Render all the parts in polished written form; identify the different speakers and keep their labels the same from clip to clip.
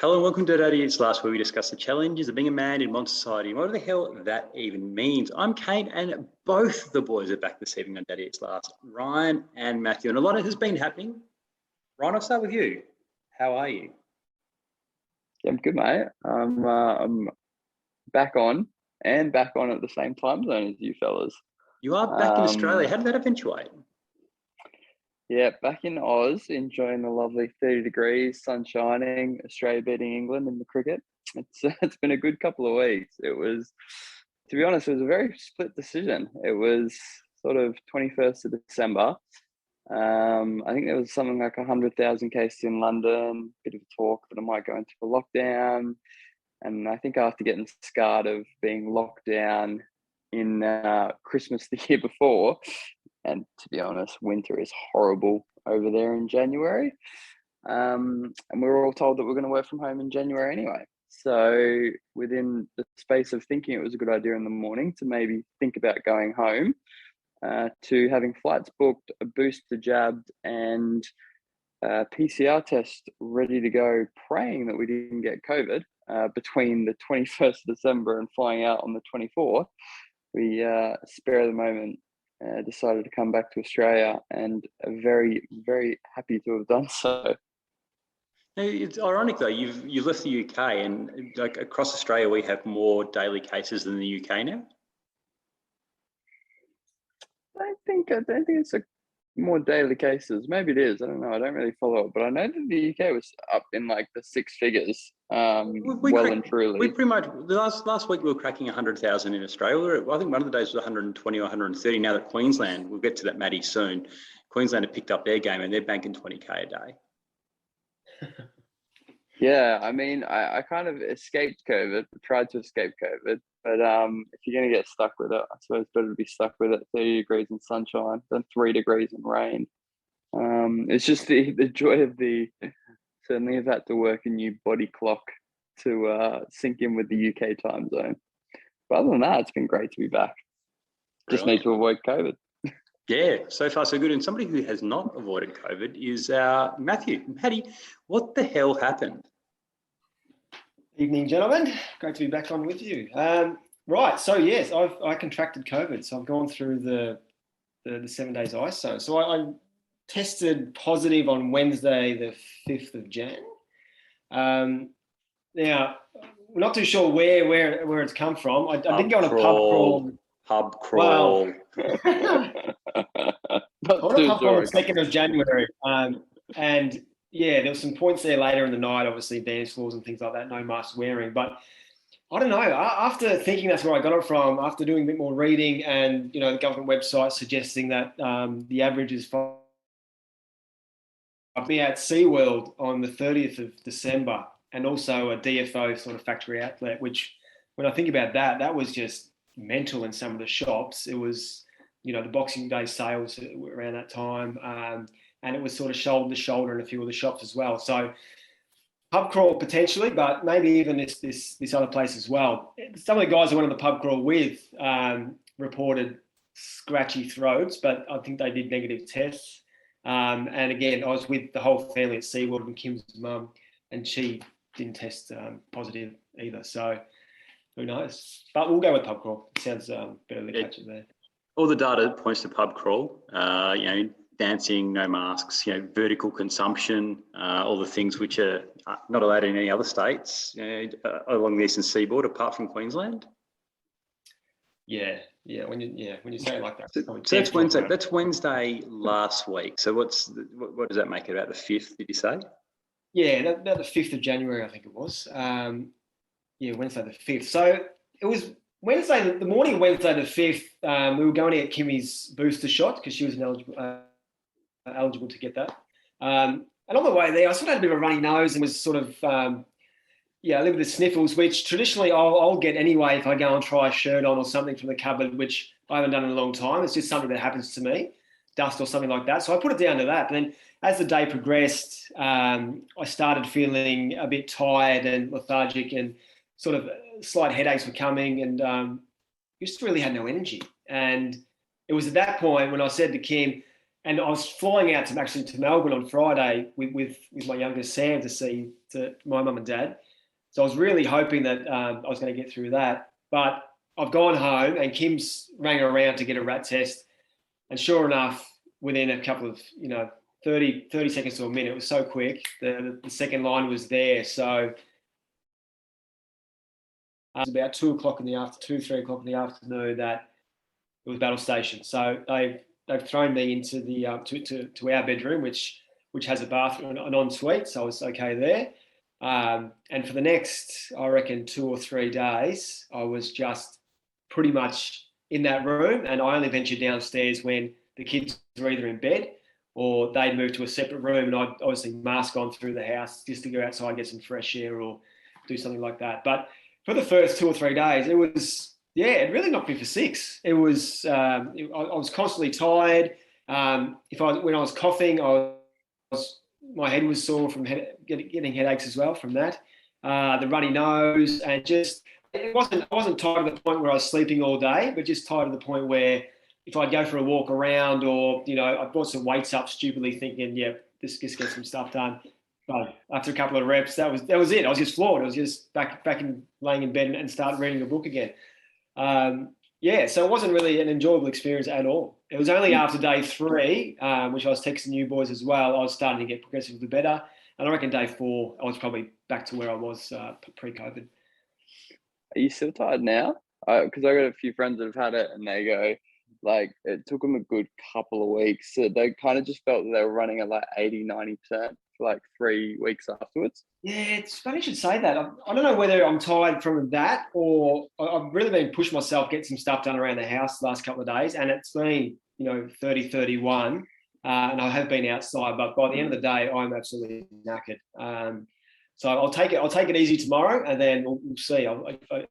Speaker 1: Hello and welcome to Daddy It's Last, where we discuss the challenges of being a man in modern society and what the hell that even means. I'm Kate, and both the boys are back this evening on Daddy It's Last, Ryan and Matthew. And a lot has been happening. Ryan, I'll start with you. How are you?
Speaker 2: Yeah, I'm good, mate. I'm back on at the same time zone as you fellas.
Speaker 1: You are back in Australia. How did that eventuate?
Speaker 2: Yeah, back in Oz, enjoying the lovely 30 degrees, sun shining, Australia beating England in the cricket. It's been a good couple of weeks. It was, to be honest, it was a very split decision. It was sort of 21st of December. I think there was something like 100,000 cases in London, bit of talk that I might go into a lockdown. And I think after getting scarred of being locked down in Christmas the year before, and to be honest, winter is horrible over there in January. And we were all told that we're going to work from home in January anyway. So within the space of thinking it was a good idea in the morning to maybe think about going home, to having flights booked, a booster jabbed, and a PCR test ready to go, praying that we didn't get COVID between the 21st of December and flying out on the 24th. We, spare of the moment, decided to come back to Australia, and are very, very happy to have done so.
Speaker 1: It's ironic though, you've left the UK, and like across Australia we have more daily cases than the UK now.
Speaker 2: I don't think it's more daily cases. Maybe it is. I don't know. I don't really follow it, but I know that the UK was up in like the six figures, and truly.
Speaker 1: We pretty much last week we were cracking 100,000 in Australia. I think one of the days was 120 or 130. Now that Queensland, we'll get to that, Matty, soon. Queensland have picked up their game and they're banking 20k a day.
Speaker 2: Yeah, I mean, I kind of escaped COVID, tried to escape COVID, but if you're going to get stuck with it, I suppose it's better to be stuck with it 30 degrees in sunshine than 3 degrees in rain. It's just the joy of certainly have had to work a new body clock to sync in with the UK time zone. But other than that, it's been great to be back. Just need to avoid COVID.
Speaker 1: Yeah, so far so good. And somebody who has not avoided COVID is Matthew. Matty, what the hell happened?
Speaker 3: Evening, gentlemen. Great to be back on with you. Right, so yes, I contracted COVID. So I've gone through the 7 days ISO. So I tested positive on Wednesday, the 5th of Jan. Now, we're not too sure where it's come from. I did go on a pub crawl.
Speaker 1: Pub crawl.
Speaker 3: Well, I went on a pub crawl on the 2nd of January. And yeah, there were some points there later in the night, obviously dance floors and things like that, no mask wearing. But I don't know, after thinking that's where I got it from, after doing a bit more reading and, the government website suggesting that the average is 5, I'll be at SeaWorld on the 30th of December, and also a DFO sort of factory outlet, which when I think about that was just mental in some of the shops. It was, the Boxing Day sales around that time. And it was sort of shoulder to shoulder in a few of the shops as well. So pub crawl potentially, but maybe even this other place as well. Some of the guys I went on the pub crawl with reported scratchy throats, but I think they did negative tests. And again, I was with the whole family at SeaWorld and Kim's mum, and she didn't test positive either. So who knows? But we'll go with pub crawl. It sounds better than catch it there.
Speaker 1: All the data points to pub crawl. Dancing, no masks, vertical consumption, all the things which are not allowed in any other states along the eastern seaboard, apart from Queensland.
Speaker 3: Yeah. When you say it like that.
Speaker 1: So that's Wednesday. That's Wednesday last week. So what does that make it? About the 5th? Did you say?
Speaker 3: Yeah, about the 5th of January, I think it was. Wednesday the 5th. So it was Wednesday, the morning of Wednesday the 5th. We were going to get Kimmy's booster shot because she was eligible to get that. And on the way there, I sort of had a bit of a runny nose and was sort of, a little bit of sniffles, which traditionally I'll get anyway if I go and try a shirt on or something from the cupboard, which I haven't done in a long time. It's just something that happens to me, dust or something like that. So I put it down to that. But then as the day progressed, I started feeling a bit tired and lethargic, and sort of slight headaches were coming, and just really had no energy. And it was at that point when I said to Kim, and I was flying out to Melbourne on Friday with my youngest Sam to see my mum and dad. So I was really hoping that I was going to get through that. But I've gone home and Kim's rang her around to get a rat test. And sure enough, within a couple of, 30 seconds to a minute, it was so quick, the second line was there. So it was about 3 o'clock in the afternoon that it was battle station. So they've thrown me into the to our bedroom, which has a bathroom, an ensuite. So I was okay there. And for the next, I reckon, 2 or 3 days, I was just pretty much in that room, and I only ventured downstairs when the kids were either in bed or they'd moved to a separate room, and I'd obviously mask on through the house just to go outside and get some fresh air or do something like that. But for the first 2 or 3 days, it was, it really knocked me for six. It was, I was constantly tired. When I was coughing, my head was sore from getting headaches as well from that. The runny nose, and just, I wasn't tired to the point where I was sleeping all day, but just tired to the point where if I'd go for a walk around or, I brought some weights up stupidly thinking, just get some stuff done. But after a couple of reps, that was it. I was just floored. I was just back in laying in bed and start reading a book again. So it wasn't really an enjoyable experience at all. It was only after day 3, which I was texting you boys as well, I was starting to get progressively better. And I reckon day 4, I was probably back to where I was pre-COVID.
Speaker 2: Are you still tired now? Because I got a few friends that have had it and they go, like, it took them a good couple of weeks. So they kind of just felt that they were running at like 80, 90% for like 3 weeks afterwards.
Speaker 3: Yeah, it's funny you should say that. I don't know whether I'm tired from that or I've really been pushing myself, get some stuff done around the house the last couple of days. And it's been, 30, 31. And I have been outside, but by the end of the day, I'm absolutely knackered. So I'll take it easy tomorrow, and then we'll see.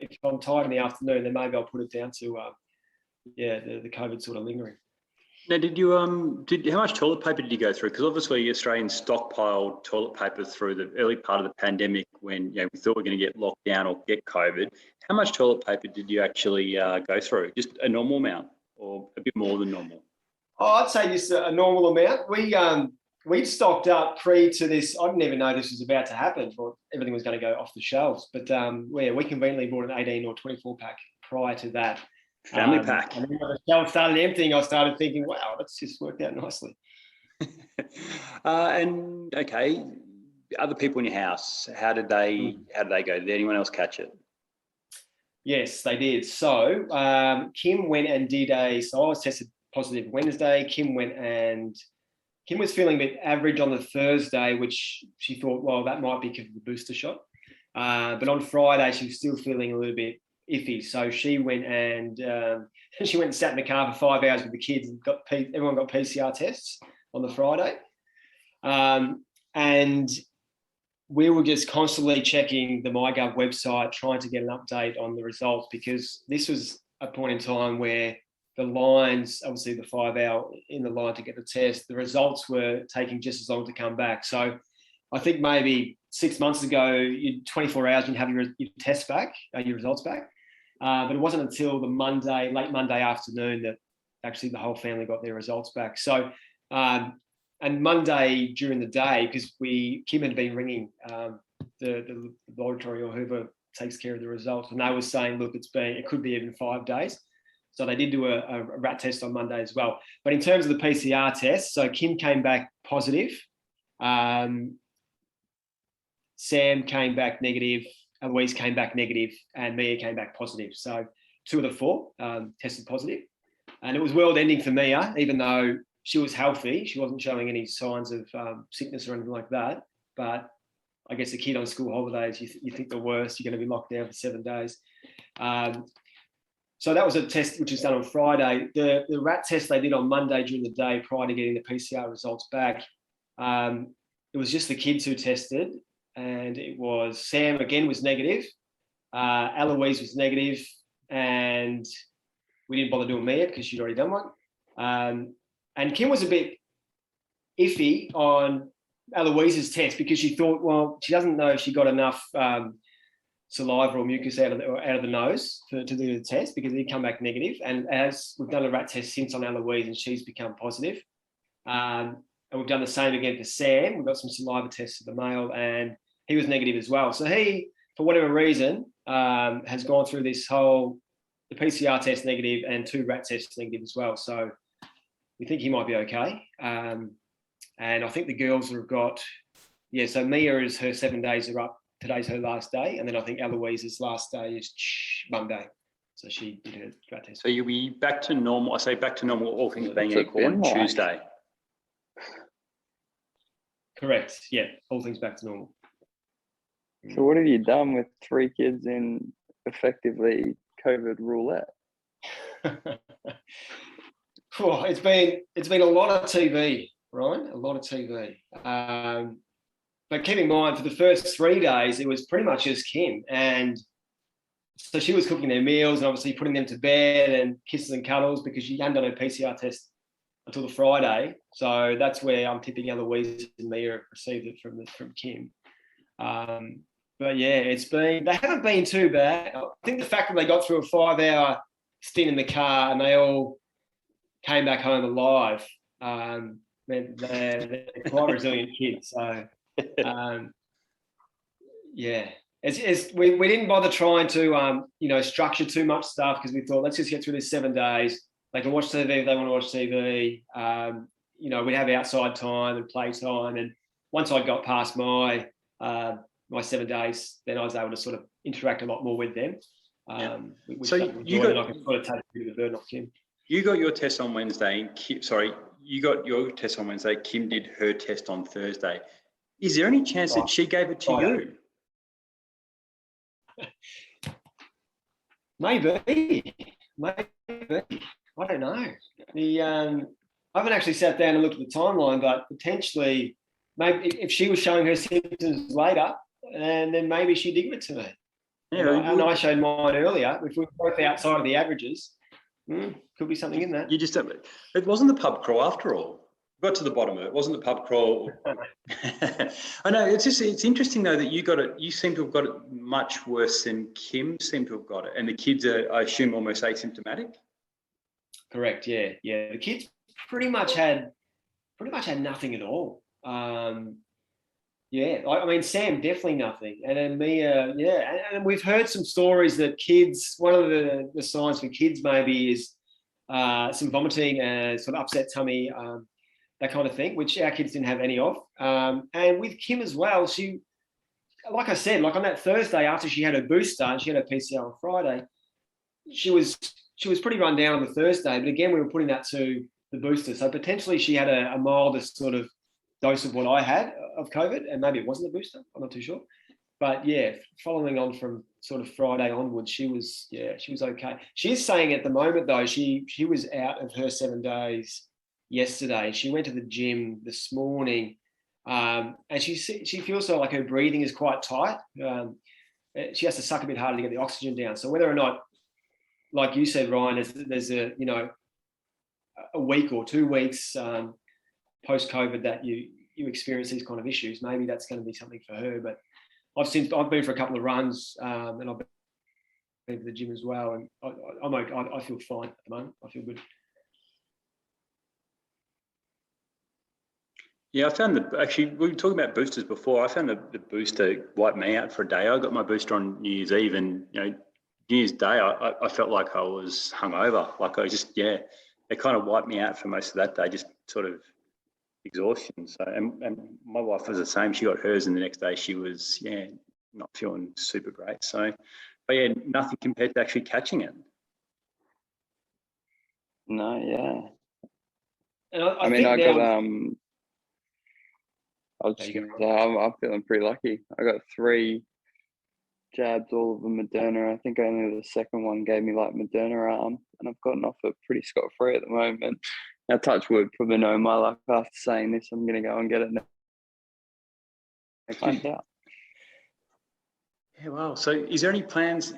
Speaker 3: If I'm tired in the afternoon, then maybe I'll put it down to the COVID sort of lingering.
Speaker 1: Now, did you how much toilet paper did you go through? Because obviously Australians stockpiled toilet paper through the early part of the pandemic when we thought we were going to get locked down or get COVID. How much toilet paper did you actually go through? Just a normal amount, or a bit more than normal?
Speaker 3: Oh, I'd say just a normal amount. We'd stocked up pre to this. I didn't even know this was about to happen, or everything was going to go off the shelves. But we conveniently bought an 18 or 24 pack prior to that.
Speaker 1: Family pack.
Speaker 3: And then when the shelves started emptying, I started thinking, wow, that's just worked out nicely.
Speaker 1: And okay, other people in your house, how did they go? Did anyone else catch it?
Speaker 3: Yes, they did. So Kim went and so I was tested positive Wednesday. Kim was feeling a bit average on the Thursday, which she thought, well, that might be because of the booster shot. But on Friday, she was still feeling a little bit iffy. So she went and sat in the car for 5 hours with the kids and everyone got PCR tests on the Friday. And we were just constantly checking the MyGov website, trying to get an update on the results, because this was a point in time where the lines, obviously the 5 hour in the line to get the test, the results were taking just as long to come back. So I think maybe 6 months ago, 24 hours, you'd have your tests back, your results back. But it wasn't until late Monday afternoon, that actually the whole family got their results back. So, and Monday during the day, because Kim had been ringing the laboratory or whoever takes care of the results, and they were saying, look, it could be even 5 days. So they did do a rat test on Monday as well. But in terms of the PCR test, so Kim came back positive. Sam came back negative. Eloise came back negative, and Mia came back positive. So 2 of the 4 tested positive. And it was world ending for Mia, even though she was healthy. She wasn't showing any signs of sickness or anything like that. But I guess a kid on school holidays, you think the worst, you're going to be locked down for 7 days. So that was a test which was done on Friday. The rat test they did on Monday during the day prior to getting the PCR results back, it was just the kids who tested. And it was Sam again was negative, Eloise was negative, and we didn't bother doing Mia because she'd already done one. And Kim was a bit iffy on Eloise's test because she thought, well, she doesn't know if she got enough saliva or mucus out of the nose to do the test, because it did come back negative. And as we've done a rat test since on Eloise, and she's become positive. And we've done the same again for Sam. We've got some saliva tests for the male, and he was negative as well. So he, for whatever reason, has gone through this whole, the PCR test negative and 2 rat tests negative as well. So we think he might be okay. And I think the girls have got, so Mia is, her 7 days are up. Today's her last day. And then I think Eloise's last day is Monday. So she did her rat test.
Speaker 1: So you'll be back to normal. I say back to normal, all things being equal, on Tuesday.
Speaker 3: Correct. Yeah, all things back to normal.
Speaker 2: So what have you done with 3 kids in effectively COVID roulette?
Speaker 3: Oh, it's been a lot of TV, Ryan. A lot of TV. But keep in mind, for the first 3 days, it was pretty much just Kim, and so she was cooking their meals and obviously putting them to bed and kisses and cuddles, because she hadn't done her PCR test until the Friday. So that's where I'm tipping Eloise and Mia received it from Kim. But yeah, they haven't been too bad. I think the fact that they got through a 5-hour stint in the car and they all came back home alive meant they're quite resilient kids. So yeah. We didn't bother trying to structure too much stuff, because we thought, let's just get through this 7 days. They can watch TV if they want to watch TV. We'd have outside time and play time. And once I got past my 7 days, then I was able to sort of interact a lot more with them.
Speaker 1: So you got,
Speaker 3: I can sort of take a bit of the burden off Kim.
Speaker 1: You got your test on Wednesday. You got your test on Wednesday. Kim did her test on Thursday. Is there any chance that she gave it to you?
Speaker 3: Maybe. I don't know. I haven't actually sat down and looked at the timeline, but potentially, maybe if she was showing her symptoms later, and then maybe she did give it to me. Yeah, and I showed mine earlier. If we were both outside of the averages, could be something in that.
Speaker 1: It wasn't the pub crawl after all. Got to the bottom of it. It wasn't the pub crawl. I know. It's interesting though that you got it. You seem to have got it much worse than Kim seemed to have got it, and the kids are, I assume, almost asymptomatic.
Speaker 3: Correct. Yeah. The kids pretty much had nothing at all. I mean, Sam definitely nothing, and then Mia, and we've heard some stories that kids. One of the signs for kids maybe is some vomiting and sort of upset tummy. That kind of thing, which our kids didn't have any of. And with Kim as well, she, like I said, like on that Thursday after she had her booster and she had her PCR on Friday, she was pretty run down on the Thursday. But again, we were putting that to the booster. So potentially she had a milder sort of dose of what I had of COVID, and maybe it wasn't the booster. I'm not too sure. But yeah, following on from sort of Friday onwards, she was okay. She's saying at the moment though, she was out of her 7 days yesterday. She went to the gym this morning, and she feels so like her breathing is quite tight. She has to suck a bit harder to get the oxygen down. So whether or not, like you said, Ryan, there's a week or 2 weeks post COVID that you experience these kind of issues, maybe that's going to be something for her. But I've been for a couple of runs, and I've been to the gym as well, and I'm okay. I feel fine at the moment. I feel good.
Speaker 1: Yeah, I found we were talking about boosters before. I found the booster wiped me out for a day. I got my booster on New Year's Eve, and New Year's Day, I felt like I was hungover. Like I was just, it kind of wiped me out for most of that day, just sort of exhaustion. So, and my wife was the same. She got hers, and the next day she was, not feeling super great. So, but yeah, nothing compared to actually catching it.
Speaker 2: No, yeah.
Speaker 3: And
Speaker 2: I'm feeling pretty lucky. I got 3 jabs, all of them Moderna. I think only the second one gave me like Moderna arm, and I've gotten off it pretty scot-free at the moment. Now, touch wood, probably know my luck after saying this. I'm going to go and get it next out.
Speaker 1: Yeah, well, so is there any plans,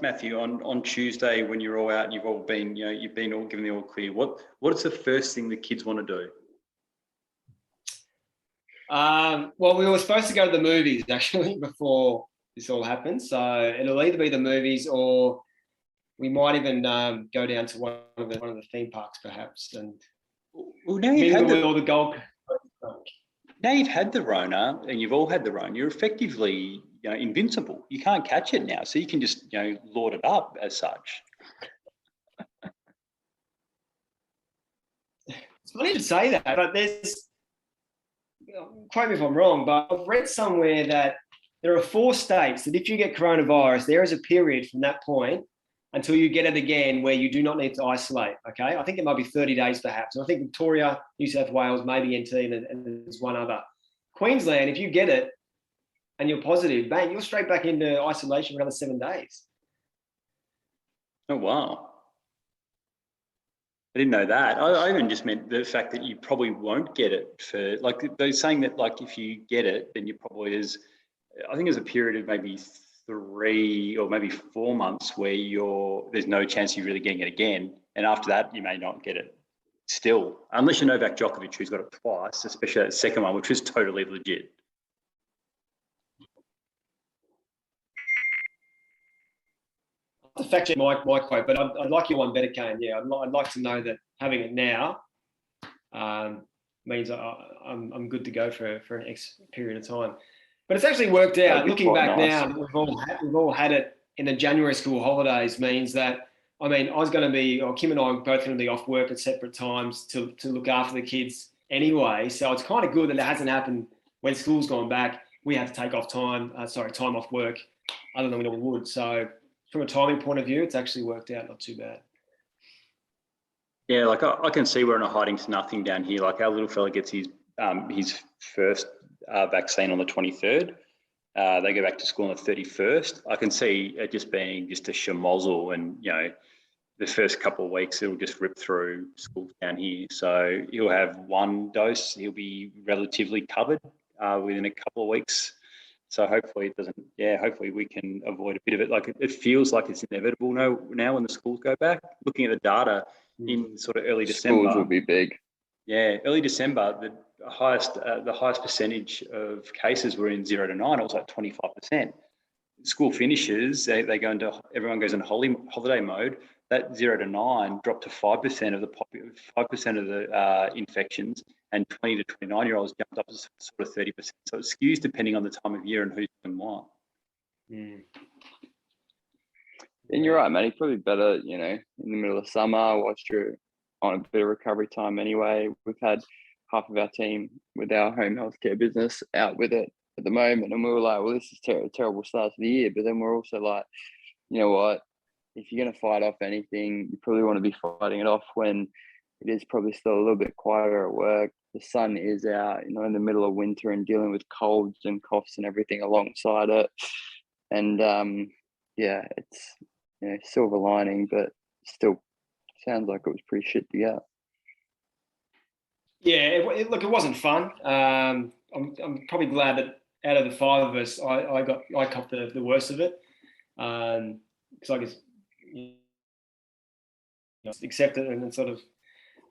Speaker 1: Matthew, on Tuesday when you're all out and you've all been, you've been all given the all clear? What is the first thing the kids want to do?
Speaker 3: Well, we were supposed to go to the movies actually before this all happened. So it'll either be the movies, or we might even go down to one of the theme parks perhaps, and
Speaker 1: Well, now you've
Speaker 3: mingle
Speaker 1: had
Speaker 3: with all the Gold Coast.
Speaker 1: now you've had the Rona, and you've all had the Rona. You're effectively, invincible. You can't catch it now, so you can just, lord it up as such.
Speaker 3: It's funny to say that, but quote me if I'm wrong, but I've read somewhere that there are 4 states that if you get coronavirus, there is a period from that point until you get it again where you do not need to isolate, okay? I think it might be 30 days perhaps. And I think Victoria, New South Wales, maybe NT, and there's one other. Queensland, if you get it and you're positive, bang, you're straight back into isolation for another 7 days.
Speaker 1: Oh, wow. I didn't know that. I even just meant the fact that you probably won't get it for, like, they're saying that, like, if you get it, then you probably I think there's a period of maybe 3 or maybe 4 months where there's no chance you're really getting it again. And after that, you may not get it still, unless you're Novak Djokovic, who's got it twice, especially that second one, which was totally legit.
Speaker 3: To fact check my quote, but I'd like your one better, Kane. Yeah, I'd like to know that having it now means I'm good to go for an X period of time. But it's actually worked out. Looking back now, we've all had it in the January school holidays. Means that, I mean, Kim and I are both going to be off work at separate times to look after the kids anyway. So it's kind of good that it hasn't happened when school's gone back. We have to take off time off work, other than we normally would. So from a timing point of view, it's actually worked out not too bad.
Speaker 1: Yeah, like I can see we're in a hiding to nothing down here. Like our little fella gets his first vaccine on the 23rd. They go back to school on the 31st. I can see it just being just a schmozzle, and the first couple of weeks it'll just rip through schools down here. So he'll have 1 dose. He'll be relatively covered within a couple of weeks. So hopefully it doesn't. Yeah, hopefully we can avoid a bit of it. Like it feels like it's inevitable now when the schools go back. Looking at the data in sort of early December,
Speaker 2: schools will be big.
Speaker 1: Yeah, early December, the highest percentage of cases were in 0 to 9. It was like 25%. School finishes, everyone goes in holiday mode. That 0 to 9 dropped to 5% of the 5% of the infections, and 20 to 29-year-olds jumped up to sort of 30%. So it skews depending on the time of year and who's doing what.
Speaker 2: And you're right, Matty. Probably better, in the middle of summer, whilst you're on a bit of recovery time anyway. We've had half of our team with our home healthcare business out with it at the moment, and we were like, well, this is a terrible start to the year. But then we're also like, you know what? If you're going to fight off anything, you probably want to be fighting it off when it is probably still a little bit quieter at work. The sun is out, in the middle of winter, and dealing with colds and coughs and everything alongside it. And it's silver lining, but still sounds like it was pretty shit to get.
Speaker 3: Yeah, it wasn't fun. I'm probably glad that out of the 5 of us, I copped the worst of it, because I guess accept it and then sort of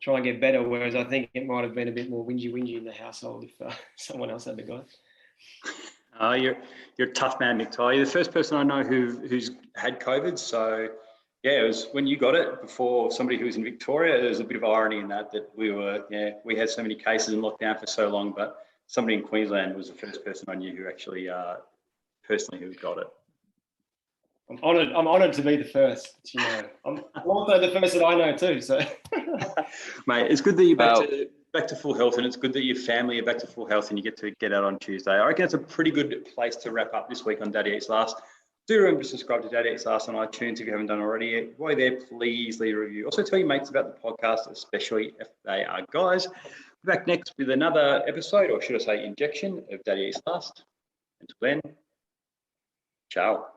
Speaker 3: try and get better. Whereas I think it might have been a bit more whingy in the household if someone else had the go.
Speaker 1: You're a tough man, Nick Ty. You're the first person I know who's had COVID. So yeah, it was when you got it before somebody who was in Victoria. There's a bit of irony in that we had so many cases in lockdown for so long, but somebody in Queensland was the first person I knew who actually personally who got it.
Speaker 3: I'm honoured to be the first. I'm also the first that I know too. So,
Speaker 1: mate, it's good that you're back to full health, and it's good that your family are back to full health and you get to get out on Tuesday. I reckon it's a pretty good place to wrap up this week on Daddy Eats Last. Do remember to subscribe to Daddy Eats Last on iTunes if you haven't done already. While you're there, please leave a review. Also tell your mates about the podcast, especially if they are guys. We're back next with another episode, or should I say injection, of Daddy Eats Last. Until then, ciao.